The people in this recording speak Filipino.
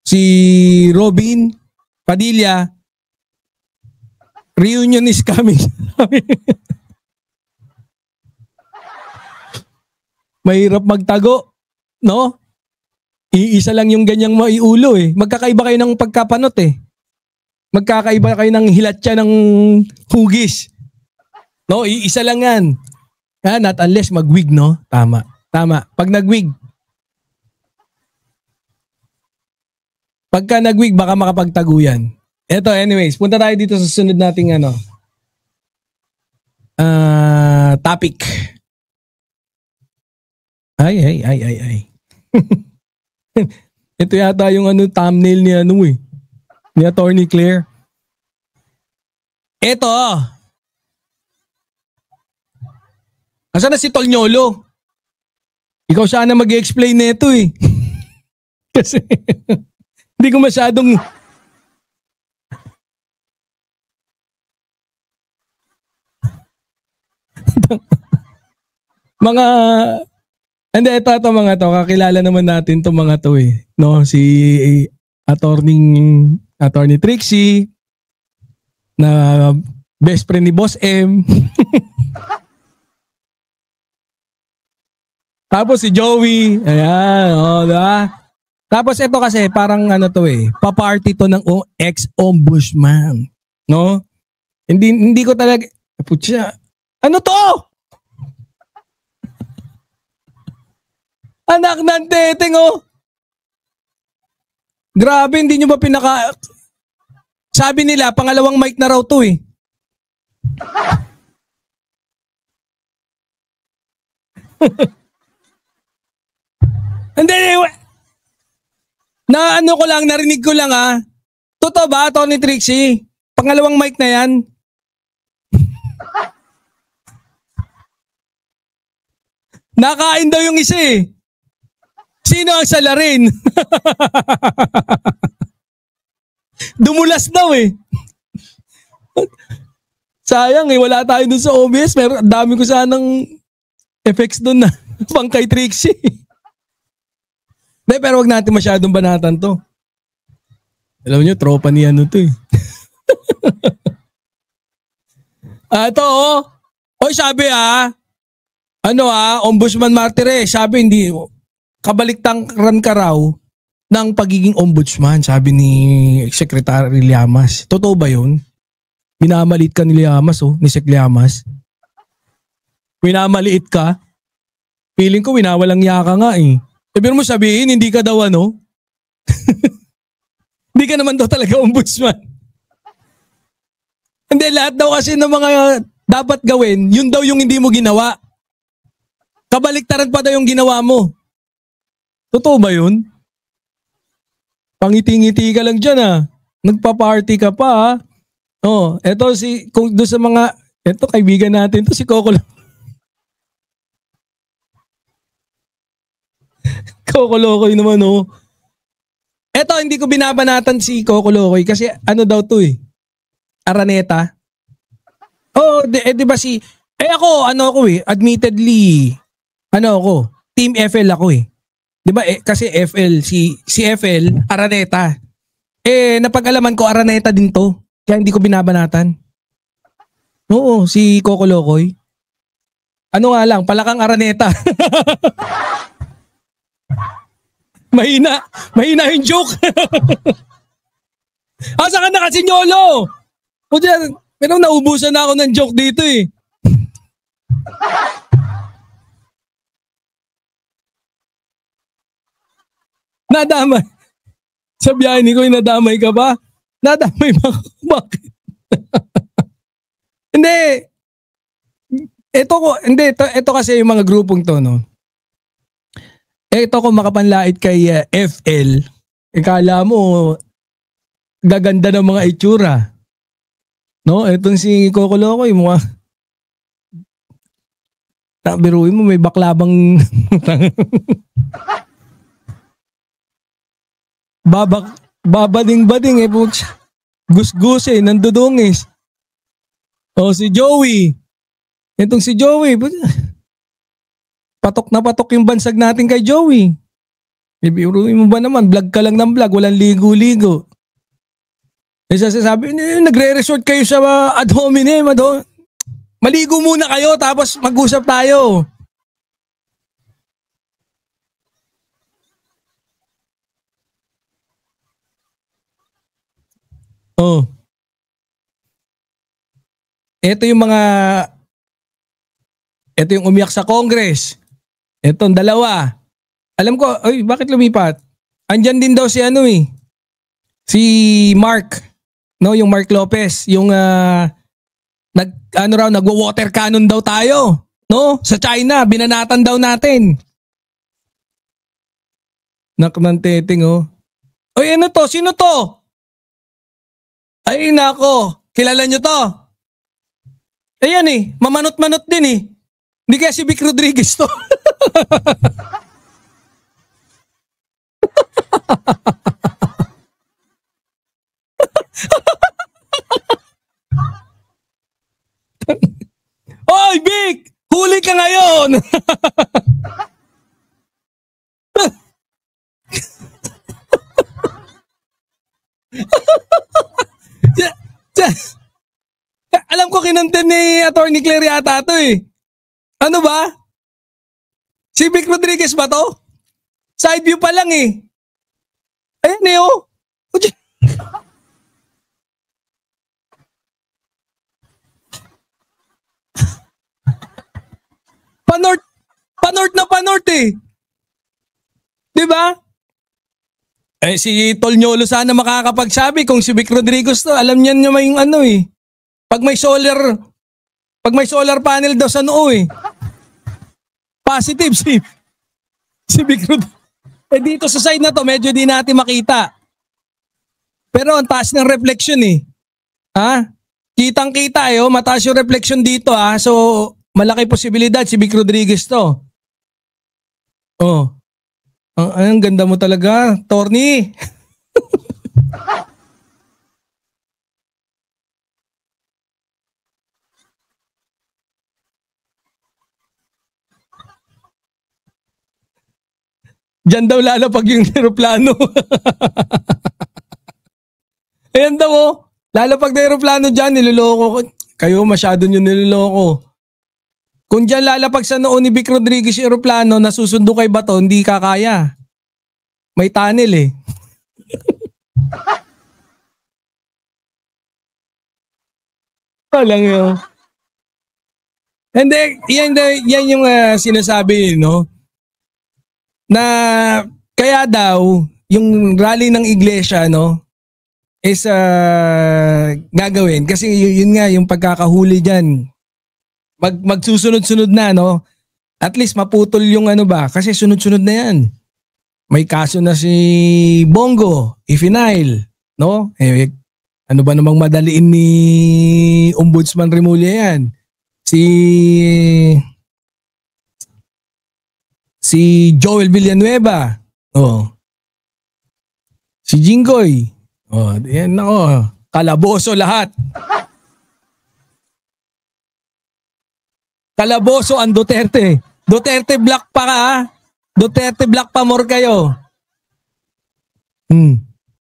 si Robin Padilla, reunion is coming. Mahirap magtago, no? Iisa lang yung ganyang maiulo eh. Magkakaiba kayo ng pagkapanot eh. Magkakaiba kayo ng hilatya ng hugis. No, iisa lang yan. Not unless mag-wig, no? Tama. Pag nag-wig, pagka nag-wig, baka makapagtago yan. Eto, anyways, punta tayo dito sa sunod nating topic. Ay. Ito yata yung thumbnail ni ni Attorney Claire. Eto. Nasaan na si Tolnyolo? Ikaw sana mag-explain nito eh. Kasi hindi ko masyadong ito mga to, kakilala naman natin to mga to eh. No, si Attorney Trixie na best friend ni Boss M. Tapos si Joey, ayan, diba? Tapos ito kasi parang to eh, pa-party to ng ex-ombudsman, no? Hindi ko talaga, putya, ano to? Anak ng teteng oh. Grabe, hindi nyo ba sabi nila, pangalawang mic na raw to eh. Hindi, narinig ko lang ah. Totoo ba, Tony Trixie? Pangalawang mic na yan? Nakain daw yung isa eh. Sino ang salarin? Dumulas daw eh. Sayang eh, wala tayo dun sa OBS. Pero dami ko sanang effects dun na pang kay Trixie. Pero wag natin masyadong banatan to. Alam nyo, tropa ni to eh. Ito oh. Oy, sabi Ombudsman Martires, sabi hindi, kabaliktaran ka raw ng pagiging ombudsman, sabi ni Secretary Llamas. Totoo ba yun? Minamaliit ka ni Llamas ni Sec Llamas. Minamaliit ka? Feeling ko winawalang yaka nga eh. Sabi mo sabihin, hindi ka daw hindi ka naman daw talaga ombudsman. Hindi, lahat daw kasi ng mga dapat gawin, yun daw yung hindi mo ginawa. Kabaliktaran pa daw yung ginawa mo. Totoo ba yun? Pangiti-ngiti ka lang dyan Nagpa-party ka pa Oh, eto kung doon sa mga, eto kaibigan natin to si Coco Coco Locoy naman Eto, hindi ko binabanatan si Coco Locoy kasi daw to eh. Araneta. Di ba ako admittedly, Team FL ako eh. Di ba kasi FL, si FL, Araneta. Napag-alaman ko Araneta din to. Kaya hindi ko binabanatan. Oo, si Coco Locoy. Nga lang, palakang Araneta. Mahina yung joke. Saan ka na kasi Nyolo? Pero naubusan na ako ng joke dito eh. Nadamay. Sa biyahe ko, nadamay ka ba? Nadamay ba? Bakit? Hindi. Ito kasi yung mga grupong to, no? Ito ko makapanlait kay FL. Ikala mo, gaganda ng mga itsura. No? Itong si Coco Locoy, biruin mo, may baklabang babading-bading gus-gus nandudungis. Si Joey. Itong si Joey, patok na patok yung bansag natin kay Joey. Ibiruin mo ba naman, vlog ka lang ng vlog, walang ligo-ligo. Eh sasabi, nagre-resort kayo sa ad hominem, maligo muna kayo tapos mag-usap tayo. Oh. Ito yung umiyak sa Congress. Etong dalawa. Alam ko, ay bakit lumipat? Andyan din daw si si Mark. No, yung Mark Lopez, yung nagwo-water cannon daw tayo, no? Sa China, binanatan daw natin. Nak ng teteng, oh. Oy, ano to? Sino to? Ay, nako. Kilala nyo to? Ayan mamanot-manot din Hindi kaya si Vic Rodriguez to. Oy, Vic! Huli ka ngayon! Alam ko kinontent ni Attorney Claire yata ito Ano ba? Si Vic Rodriguez ba to? Side view pa lang Ayan Panort na panort Diba? Si Tolnyolo sana makakapagsabi kung si Vic Rodriguez to. Alam niyan niya may yung Pag may solar panel daw sa noo Positive si Vic Rodriguez. Dito sa side na to, medyo di natin makita. Pero ang taas ng reflection Ha? Kitang-kita mataas yung reflection dito So, malaki posibilidad si Vic Rodriguez to. Oh. Ang ganda mo talaga, Torny. Diyan daw lalapag yung aeroplano. Ayan daw lalapag na aeroplano dyan, niloloko ko. Kayo masyado nyo niloloko. Kung dyan lalapag sa noon ni Vic Rodriguez yung aeroplano na susundo kay Bato, hindi kakaya. May tunnel Walang yun. Hindi, yan yung sinasabi, na kaya daw yung rally ng iglesia is gagawin kasi yun nga yung pagkakahuli diyan magsusunod-sunod na at least maputol yung kasi sunod-sunod na yan, may kaso na si Bongo Ifinail ano ba namang madaliin ni Ombudsman Remulla yan, si Joel Villanueva. Si Jinggoy. Yan kalaboso lahat. Kalaboso ang Duterte. Duterte black pa ka Duterte black pa more kayo.